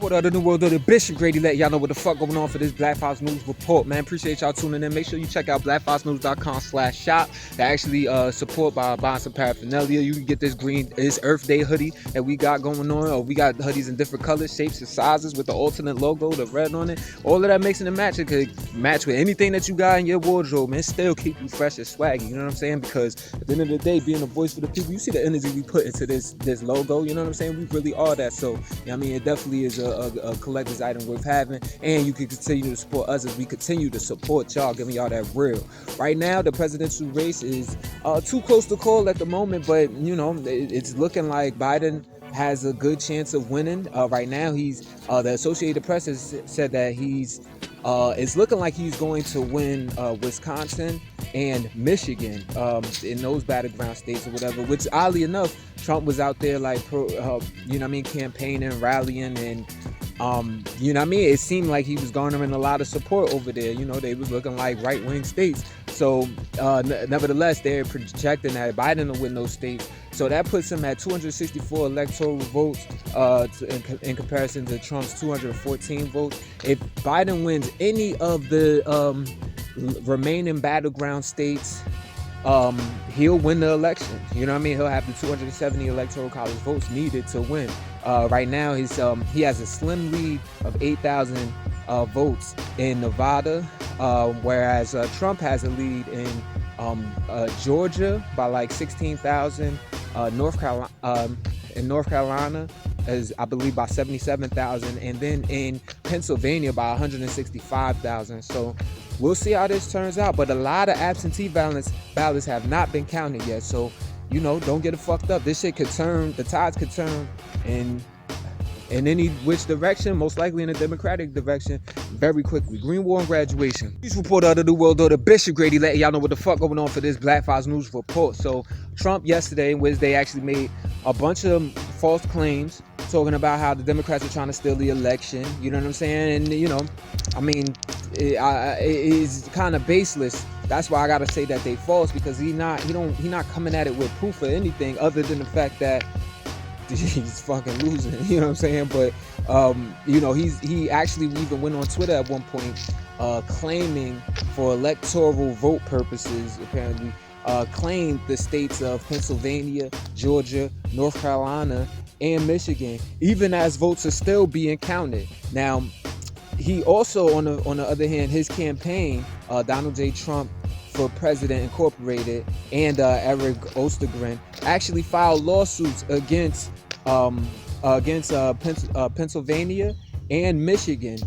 Report of the New World of the Bishop Grady, let y'all know what the fuck going on for this Black Fox News Report, man. Appreciate y'all tuning in. Make sure you check out blackfoxnews.com/shop to actually support by buying some paraphernalia. You can get this Earth Day hoodie that we got going on. Or we got hoodies in different colors, shapes, and sizes with the alternate logo, the red on it. All of that makes it a match. It could match with anything that you got in your wardrobe, man. Still keep you fresh and swaggy, you know what I'm saying? Because at the end of the day, being a voice for the people, you see the energy we put into this logo, you know what I'm saying? We really are that. So, you know what I mean, it definitely is a collector's item worth having, and you can continue to support us as we continue to support y'all, giving y'all that real. Right now, the presidential race is too close to call at the moment, but you know, it's looking like Biden has a good chance of winning. Right now, he's the Associated Press has said that it's looking like he's going to win Wisconsin and Michigan in those battleground states or whatever, which oddly enough, Trump was out there like you know what I mean, campaigning, rallying, and you know what I mean, it seemed like he was garnering a lot of support over there. You know, they was looking like right-wing states. So nevertheless, they're projecting that Biden will win those states. So that puts him at 264 electoral votes in comparison to Trump's 214 votes. If Biden wins any of the remaining battleground states, he'll win the election. You know what I mean? He'll have the 270 electoral college votes needed to win. Right now, he has a slim lead of 8,000 votes in Nevada, whereas Trump has a lead in Georgia by like 16,000. North Carolina is, I believe, by 77,000, and then in Pennsylvania by 165,000. So we'll see how this turns out. But a lot of absentee ballots have not been counted yet. So, you know, don't get it fucked up. This shit could turn, the tides could turn in any which direction, most likely in a Democratic direction, very quickly. Green War and Graduation. News report out of the world of the Bishop Grady, letting y'all know what the fuck going on for this Black Fox News Report. So Trump yesterday and Wednesday actually made a bunch of false claims talking about how the Democrats are trying to steal the election. You know what I'm saying? And you know, I mean, it's kind of baseless. That's why I gotta say that they false, because he not coming at it with proof or anything other than the fact that he's fucking losing, you know what I'm saying? But you know, he actually even went on Twitter at one point claiming for electoral vote purposes, apparently, claimed the states of Pennsylvania, Georgia, North Carolina, and Michigan, even as votes are still being counted. Now, he also, on the other hand, his campaign, Donald J. Trump for President Incorporated, and Eric Ostergren actually filed lawsuits against Pennsylvania and Michigan,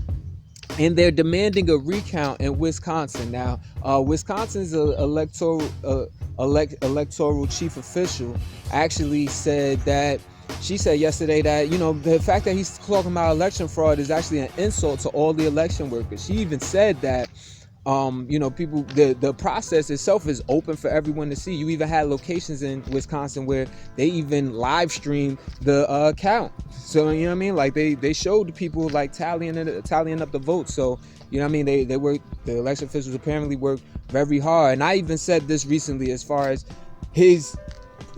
and they're demanding a recount in Wisconsin. Now, Wisconsin's electoral chief official actually said that. She said yesterday that, you know, the fact that he's talking about election fraud is actually an insult to all the election workers. She even said that, you know, people, the process itself is open for everyone to see. You even had locations in Wisconsin where they even live stream the count. So, you know what I mean? Like they showed the people like tallying up the votes. So, you know what I mean? They work, the election officials apparently work very hard. And I even said this recently, as far as his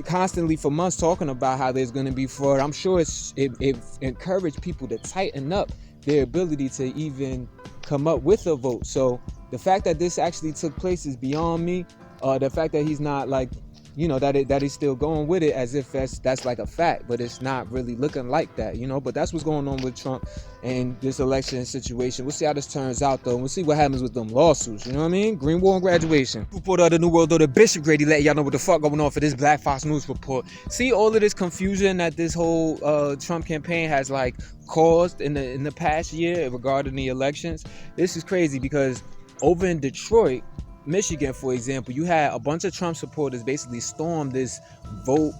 constantly for months talking about how there's going to be fraud. I'm sure it encouraged people to tighten up their ability to even come up with a vote. So the fact that this actually took place is beyond me. The fact that he's not like, you know, that he's still going with it as if that's like a fact, but it's not really looking like that, you know. But that's what's going on with Trump and this election situation. We'll see how this turns out, though. We'll see what happens with them lawsuits, you know what I mean? Green War and Graduation. Report of the New World of the Bishop Grady, letting y'all know what the fuck going on for this Black Fox News Report. See all of this confusion that this whole Trump campaign has like caused in the past year regarding the elections. This is crazy because over in Detroit, Michigan, for example, you had a bunch of Trump supporters basically storm this vote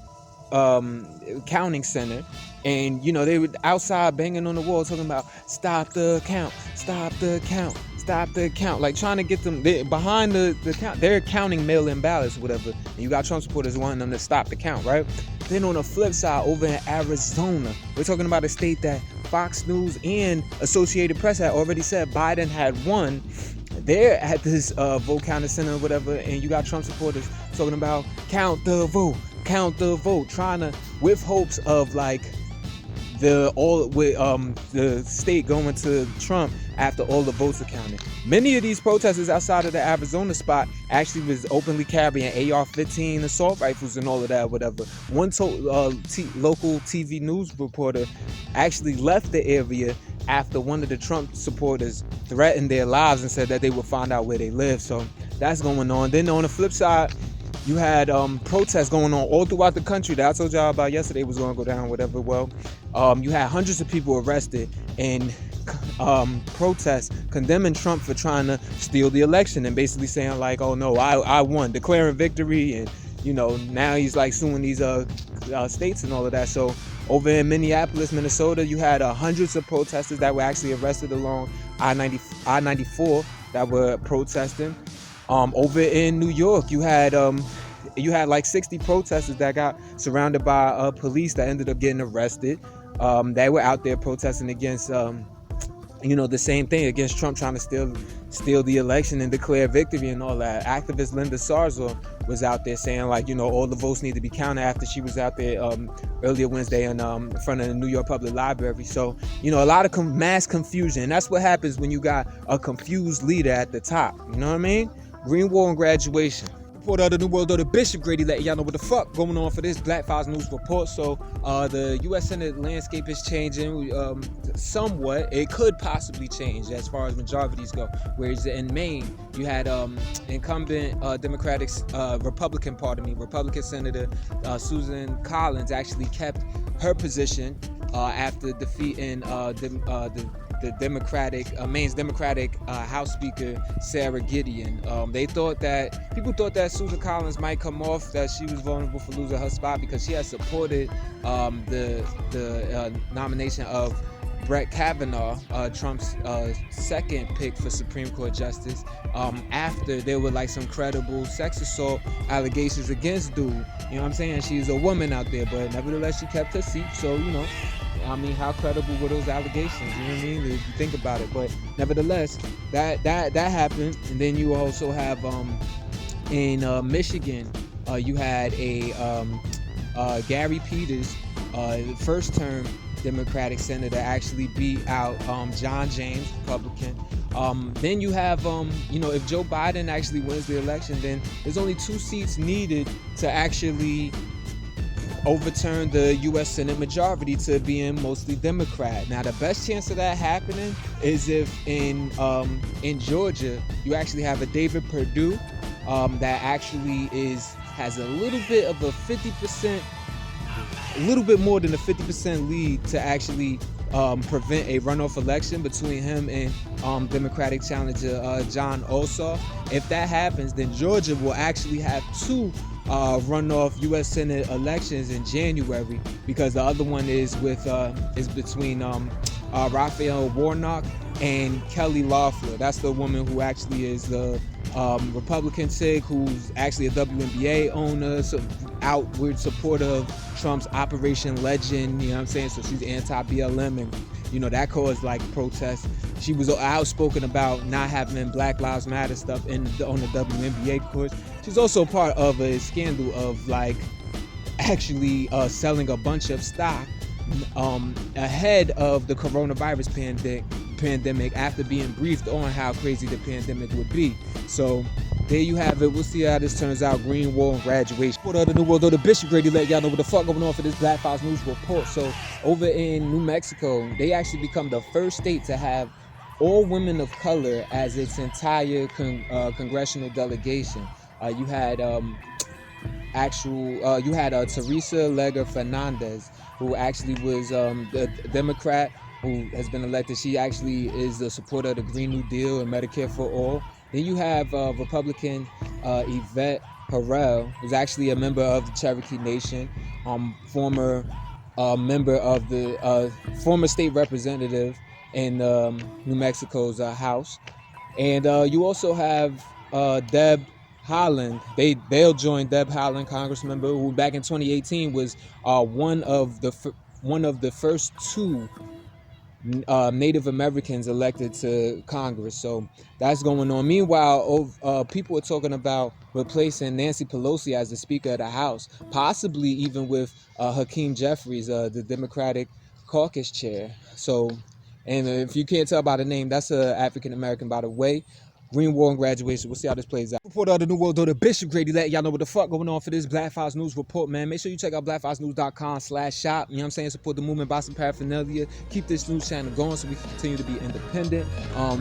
counting center, and you know, they were outside banging on the wall talking about stop the count, stop the count, stop the count, like trying to get them behind the count. They're counting mail-in ballots, whatever, and you got Trump supporters wanting them to stop the count, right? Then on the flip side, over in Arizona, we're talking about a state that Fox News and Associated Press had already said Biden had won. They're at this vote counting center or whatever, and you got Trump supporters talking about count the vote, trying to, with hopes of like the state going to Trump after all the votes are counted. Many of these protesters outside of the Arizona spot actually was openly carrying AR-15 assault rifles and all of that, whatever. One local TV news reporter actually left the area after one of the Trump supporters threatened their lives and said that they would find out where they live. So that's going on. Then on the flip side, you had protests going on all throughout the country that I told y'all about yesterday was going to go down, whatever. Well, you had hundreds of people arrested in protests condemning Trump for trying to steal the election and basically saying like, oh no, I won, declaring victory. And now he's like suing these states and all of that. So over in Minneapolis, Minnesota, you had hundreds of protesters that were actually arrested along I-94 that were protesting. Over in New York, you had like 60 protesters that got surrounded by police that ended up getting arrested. They were out there protesting against the same thing, against Trump trying to steal the election and declare victory and all that. Activist Linda Sarzo was out there saying like, all the votes need to be counted after she was out there earlier Wednesday in front of the New York Public Library. So, a lot of mass confusion. That's what happens when you got a confused leader at the top. You know what I mean? Green Wall and Graduation. Report of the New World Order Bishop Grady letting y'all know what the fuck going on for this Black Files News Report. So the U.S. Senate landscape is changing somewhat. It could possibly change as far as majorities go. Whereas in Maine, you had incumbent Republican Senator Susan Collins actually kept her position after defeating the Democratic, Maine's Democratic House Speaker Sarah Gideon. People thought that Susan Collins might come off, that she was vulnerable for losing her spot because she had supported the nomination of Brett Kavanaugh, Trump's second pick for Supreme Court Justice, after there were like some credible sex assault allegations against dude. You know what I'm saying? She's a woman out there, but nevertheless she kept her seat. So, how credible were those allegations? You know what I mean? If you think about it. But nevertheless, that happened. And then you also have in Michigan, you had a Gary Peters, first term Democratic senator, actually beat out John James, Republican. Then you have, if Joe Biden actually wins the election, then there's only 2 seats needed to actually overturn the U.S. Senate majority to being mostly Democrat. Now, the best chance of that happening is if in Georgia you actually have a David Perdue that actually has a little bit of a 50%, a little bit more than a 50% lead to actually prevent a runoff election between him and Democratic challenger John Ossoff. If that happens, then Georgia will actually have 2 runoff U.S. Senate elections in January, because the other one is between Raphael Warnock and Kelly Loeffler. That's the woman who actually is the Republican chick who's actually a WNBA owner, so outward supporter of Trump's Operation Legend. You know what I'm saying? So she's anti-BLM, and that caused like protests. She was outspoken about not having Black Lives Matter stuff on the WNBA course. She's also part of a scandal of like actually selling a bunch of stock ahead of the coronavirus pandemic after being briefed on how crazy the pandemic would be. So there you have it. We'll see how this turns out. Green Wall and Graduation. Report of the New World Order Bishop Grady let y'all know what the fuck going on for this Black Files News Report. So over in New Mexico, they actually become the first state to have all women of color as its entire congressional delegation. You had Teresa Lega Fernandez, who actually was a Democrat who has been elected. She actually is a supporter of the Green New Deal and Medicare for All. Then you have Republican Yvette Harrell, who's actually a member of the Cherokee Nation, former member of the former state representative in New Mexico's House. And you also have Deb Haaland. They'll join Deb Haaland, Congressmember, who back in 2018 was one of the first 2 Native Americans elected to Congress. So that's going on. Meanwhile, people are talking about replacing Nancy Pelosi as the Speaker of the House, possibly even with Hakeem Jeffries, the Democratic caucus chair. So, and if you can't tell by the name, that's a African American, by the way. Green War and Graduation. We'll see how this plays out. Report of the New World Order, Bishop Grady, let y'all know what the fuck going on for this Black Files News report, man. Make sure you check out blackfilesnews.com/shop. You know what I'm saying? Support the movement, buy some paraphernalia. Keep this news channel going so we can continue to be independent.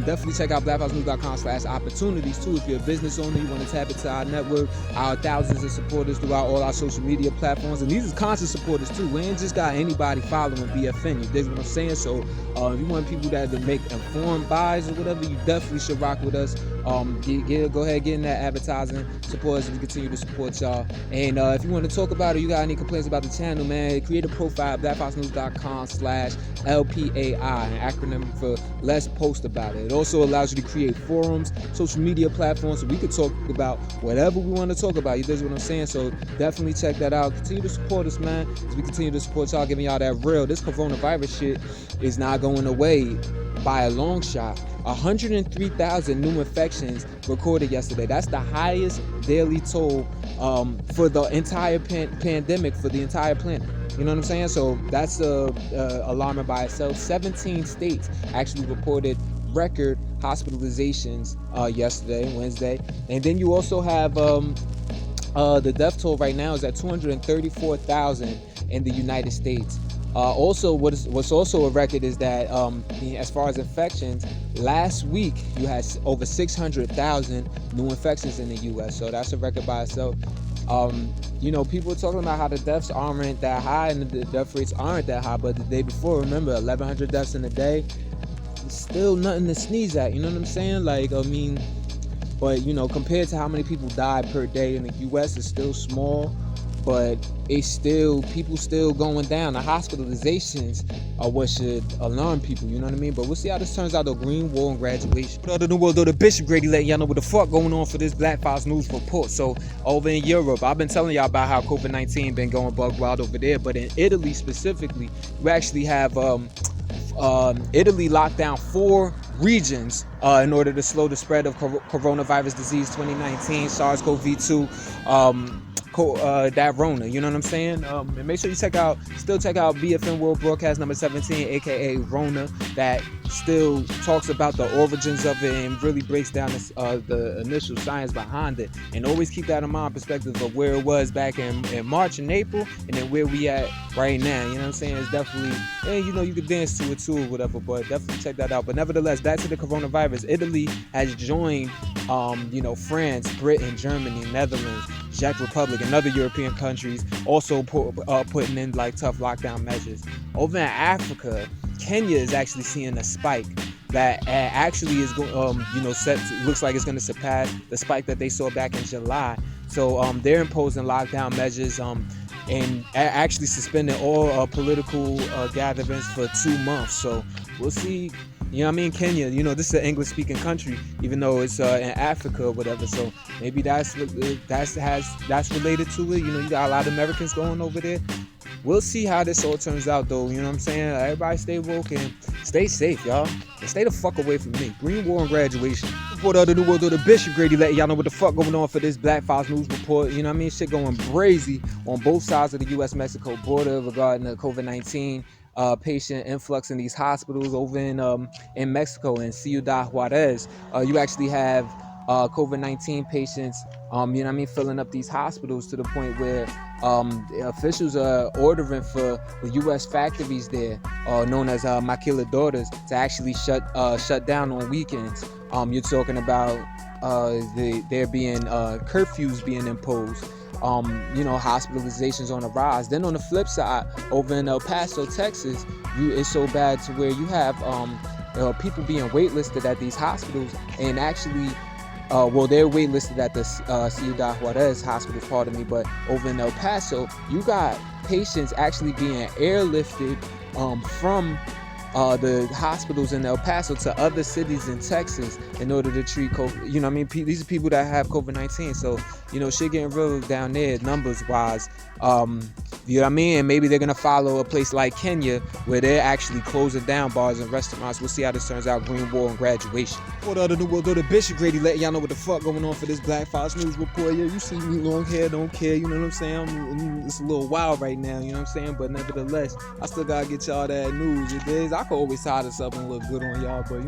Definitely check out blackfilesnews.com/opportunities too. If you're a business owner, you want to tap into our network, our thousands of supporters throughout all our social media platforms. And these are constant supporters too. We ain't just got anybody following BFN. You dig what I'm saying? So if you want people that to make informed buys or whatever, you definitely should rock with us. Go ahead, get in that advertising, support us, and we continue to support y'all. And if you want to talk about it, you got any complaints about the channel, man, create a profile at blackfilesnews.com/LPAI, an acronym for Let's Post About It. It also allows you to create forums, social media platforms, so we could talk about whatever we want to talk about. You know what I'm saying? So definitely check that out. Continue to support us, man, as we continue to support y'all, giving y'all that real. This coronavirus shit is not going away by a long shot. 103,000 new infections recorded yesterday. That's the highest daily toll for the entire pandemic for the entire planet. You know what I'm saying? So that's alarming by itself. 17 states actually reported record hospitalizations yesterday, Wednesday. And then you also have the death toll right now is at 234,000 in the United States. Also, what's also a record is that as far as infections, last week you had over 600,000 new infections in the U.S. So that's a record by itself. You know, people are talking about how the deaths aren't that high and the death rates aren't that high, but the day before, remember, 1,100 deaths in a day, it's still nothing to sneeze at. You know what I'm saying? Like, I mean, but you know, compared to how many people die per day in the U.S., it's still small. But it's still, people still going down. The hospitalizations are what should alarm people, you know what I mean? But we'll see how this turns out, though. Green War and Graduation. The New World Order, Bishop Grady, letting y'all know what the fuck going on for this Black Files News report. So over in Europe, I've been telling y'all about how COVID-19 been going bug wild over there. But in Italy specifically, we actually have Italy locked down 4 regions in order to slow the spread of coronavirus disease 2019, SARS-CoV-2, that Rona, you know what I'm saying? And make sure you check out BFN World Broadcast number 17, aka Rona, that still talks about the origins of it and really breaks down the initial science behind it. And always keep that in mind, perspective of where it was back in March and April, and then where we at right now. You know what I'm saying? It's definitely, you know, you could dance to it too or whatever, but definitely check that out. But nevertheless, back to the coronavirus. Italy has joined you know, France, Britain, Germany, Netherlands, Czech Republic, and other European countries also putting in like tough lockdown measures. Over in Africa, Kenya is actually seeing a spike that actually is you know, looks like it's going to surpass the spike that they saw back in July. So they're imposing lockdown measures and actually suspending all political gatherings for 2 months. So we'll see. You know what I mean? Kenya, you know, this is an English-speaking country, even though it's in Africa or whatever. So maybe that's related to it. You know, you got a lot of Americans going over there. We'll see how this all turns out, though. You know what I'm saying? Everybody stay woke and stay safe, y'all. And stay the fuck away from me. Green War and Graduation. Report of the New World Order, Bishop Grady, letting y'all know what the fuck going on for this Black Files News report. You know what I mean? Shit going crazy on both sides of the U.S.-Mexico border regarding the COVID-19 patient influx in these hospitals. Over in Mexico, in Ciudad Juarez, you actually have COVID-19 patients, you know what I mean, filling up these hospitals to the point where officials are ordering for the U.S. factories there, known as maquiladoras, to actually shut down on weekends. You're talking about there being curfews being imposed. You know, hospitalizations on the rise. Then on the flip side, over in El Paso, Texas, it's so bad to where you have people being waitlisted at these hospitals, and actually, well, they're waitlisted at the Ciudad Juarez hospital, pardon me, but over in El Paso, you got patients actually being airlifted from the hospitals in El Paso to other cities in Texas in order to treat COVID. You know what I mean? These are people that have COVID-19. So, shit getting real down there numbers wise. You know what I mean? And maybe they're going to follow a place like Kenya where they're actually closing down bars and restaurants. We'll see how this turns out. Green Wall and Graduation. For the New World Order, Bishop Grady letting y'all know what the fuck going on for this Black Fox News Report. Yeah, you see me, long hair, don't care. You know what I'm saying? It's a little wild right now, you know what I'm saying? But nevertheless, I still got to get y'all that news. It is. I could always tie this up and look good on y'all, but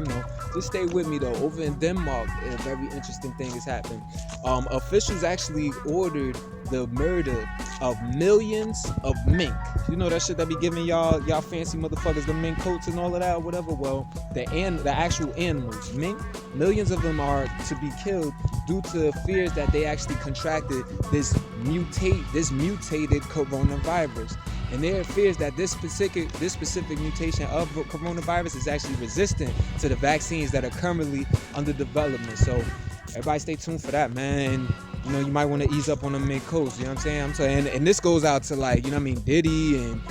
just stay with me though. Over in Denmark, a very interesting thing is happening. Officials actually ordered the murder of millions of mink. You know that shit that be giving y'all fancy motherfuckers the mink coats and all of that or whatever. Well, the actual animals, mink, millions of them are to be killed due to fears that they actually contracted this mutated coronavirus. And there are fears that this specific mutation of coronavirus is actually resistant to the vaccines that are currently under development. So everybody stay tuned for that, man. You might want to ease up on the mink coats, you know what I'm saying? And this goes out to Diddy and,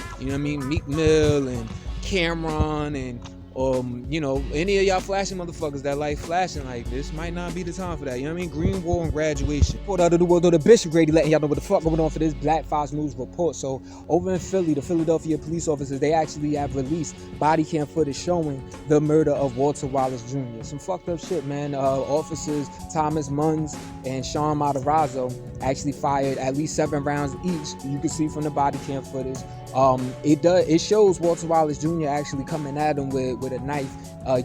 Meek Mill and Cameron and any of y'all flashing motherfuckers that like flashing, like this might not be the time for that. You know what I mean? Green Wall and Graduation. For the New World Order, Bishop Grady letting y'all know what the fuck going on for this Black Fox News Report. So over in Philly, the Philadelphia police officers, they actually have released body cam footage showing the murder of Walter Wallace Jr. Some fucked up shit, man. Officers Thomas Munns and Sean Matarazzo actually fired at least 7 rounds each. You can see from the body cam footage. It shows Walter Wallace Jr. actually coming at him with a knife.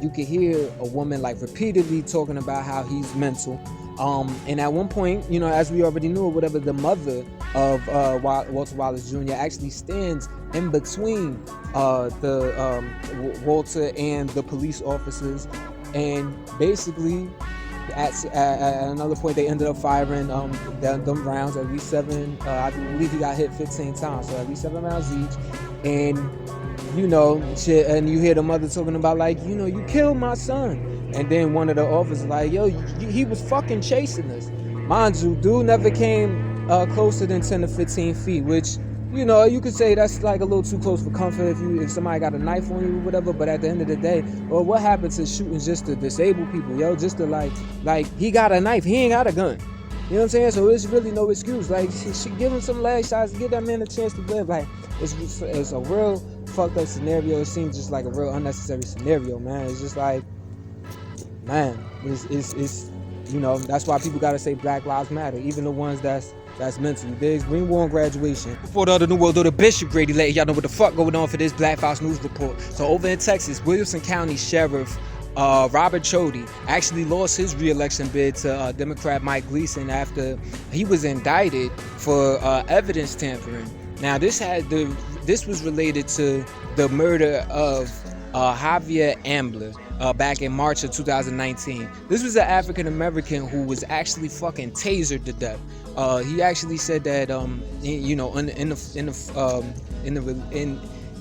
You can hear a woman repeatedly talking about how he's mental. And at one point, as we already knew or whatever, the mother of Walter Wallace Jr. actually stands in between Walter and the police officers, and basically at another point they ended up firing them rounds, at least 7. I believe he got hit 15 times, so at least 7 rounds each. And shit, and you hear the mother talking about you killed my son, and then one of the officers he was fucking chasing us. Mind you, dude never came closer than 10 to 15 feet, which you could say that's a little too close for comfort if somebody got a knife on you or whatever. But at the end of the day, well, what happened to shooting just to disable people, just to he got a knife, he ain't got a gun. You know what I'm saying? So it's really no excuse. She give him some leg shots, give that man a chance to live. It's a real fucked up scenario. It seems just like a real unnecessary scenario, man. It's just man, it's that's why people gotta say Black Lives Matter, even the ones that's mental. There's Green Wall and Graduation. For the New World Order, Bishop Grady letting y'all know what the fuck going on for this Black Fox News Report. So over in Texas, Williamson County Sheriff Robert Chody actually lost his re-election bid to Democrat Mike Gleason after he was indicted for evidence tampering. Now this was related to the murder of Javier Ambler back in March of 2019. This was an African American who was actually fucking tasered to death. He actually said that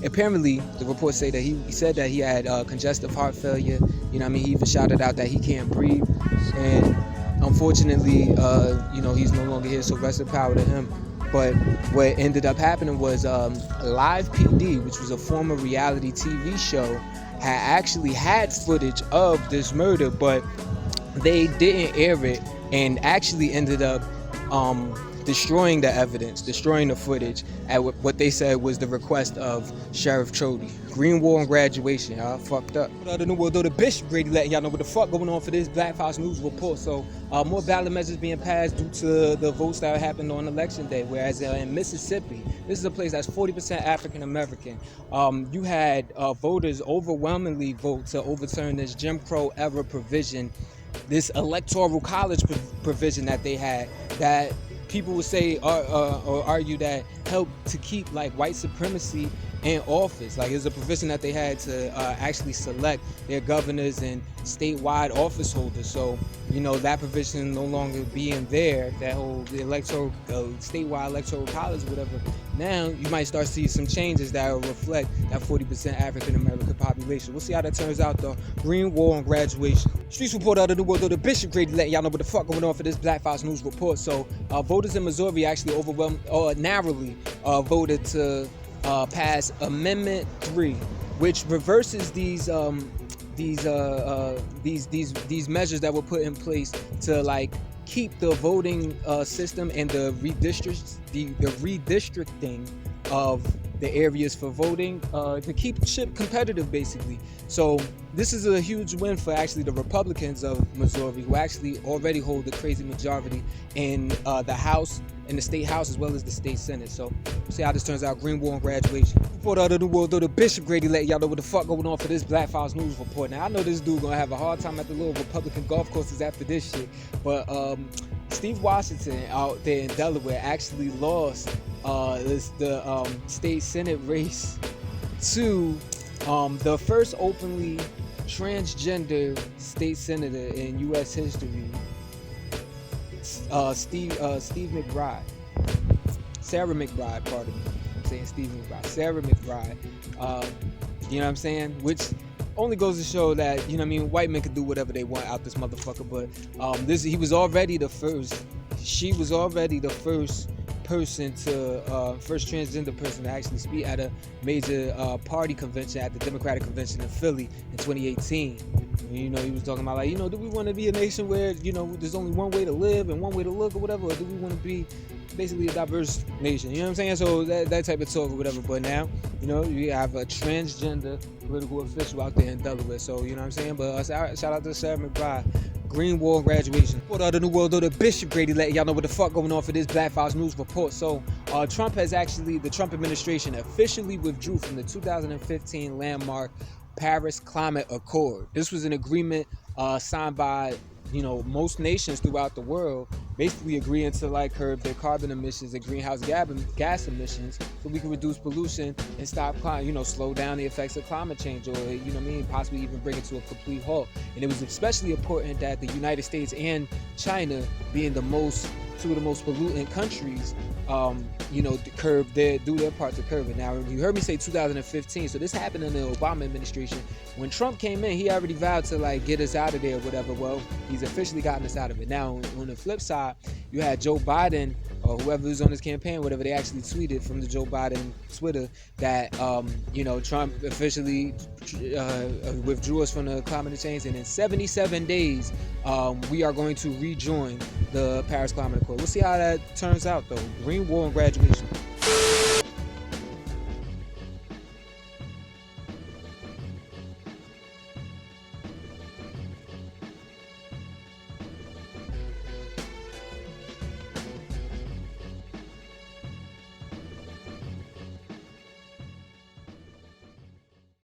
apparently the reports say that he said that he had congestive heart failure. He even shouted out that he can't breathe, and unfortunately he's no longer here, so rest in power to him. But what ended up happening was Live PD, which was a former reality TV show, had actually had footage of this murder, but they didn't air it, and actually ended up destroying the evidence, destroying the footage at what they said was the request of Sheriff Chody. Green Wall and Graduation, y'all fucked up. The New World Order, Bishop Grady letting y'all know what the fuck going on for this Black Fox News Report. So more ballot measures being passed due to the votes that happened on election day, whereas in Mississippi, this is a place that's 40% African American. You had voters overwhelmingly vote to overturn this Jim Crow era provision, this electoral college provision that they had, that people would say or argue that helped to keep white supremacy in office. It was a provision that they had to actually select their governors and statewide office holders. So that provision no longer being there, that whole statewide electoral college or whatever. Now you might start seeing some changes that will reflect that 40% African American population. We'll see how that turns out though. Green Wall and Graduation. Streets Report out of the New World Order, Bishop Grady letting y'all know what the fuck going on for this Black Fox News Report. So voters in Missouri actually narrowly voted to pass Amendment 3 which reverses these measures that were put in place to like keep the voting system and the redistricting of the areas for voting to keep shit competitive, basically. So this is a huge win for actually the Republicans of Missouri, who actually already hold the crazy majority in the House, in the state House, as well as the state Senate. So we'll see how this turns out. Green War on graduation. Report out of the world, though, the Bishop Grady let y'all know what the fuck going on for this Black Files News report. Now I know this dude gonna have a hard time at the little Republican golf courses after this shit, but Steve Washington out there in Delaware actually lost the state Senate race to the first openly transgender state senator in U.S. history, Steve McBride. Sarah McBride, pardon me. I'm saying Steve McBride. Sarah McBride. You know what I'm saying? Which only goes to show that, you know what I mean, white men can do whatever they want out this motherfucker. But he was already the first. She was already the first person to first transgender person to actually speak at a major party convention, at the Democratic convention in Philly in 2018. You know, he was talking about, like, you know, do we want to be a nation where, you know, there's only one way to live and one way to look or whatever, or do we want to be basically a diverse nation? You know what I'm saying? So that type of talk or whatever. But now, you know, you have a transgender political official out there in Delaware. So, you know what I'm saying? But shout out to Sarah McBride. Green War graduation. Report out of the world, though, the Bishop Grady letting y'all know what the fuck going on for this Black Files News report. So the Trump administration officially withdrew from the 2015 landmark Paris Climate Accord. This was an agreement signed by, you know, most nations throughout the world, basically agreeing to like curb their carbon emissions and greenhouse gas emissions, so we can reduce pollution and stop, you know, slow down the effects of climate change, or, you know what I mean, possibly even bring it to a complete halt. And it was especially important that the United States and China, being two of the most pollutant countries, you know, do their part to curb it. Now, you heard me say 2015, so this happened in the Obama administration. When Trump came in, he already vowed to like get us out of there or whatever. Well, he's officially gotten us out of it. Now, on the flip side, you had Joe Biden, or whoever was on his campaign, whatever, they actually tweeted from the Joe Biden Twitter that, you know, Trump officially withdrew us from the climate change, and in 77 days, we are going to rejoin the Paris Climate Accord. We'll see how that turns out, though. Green War on graduation.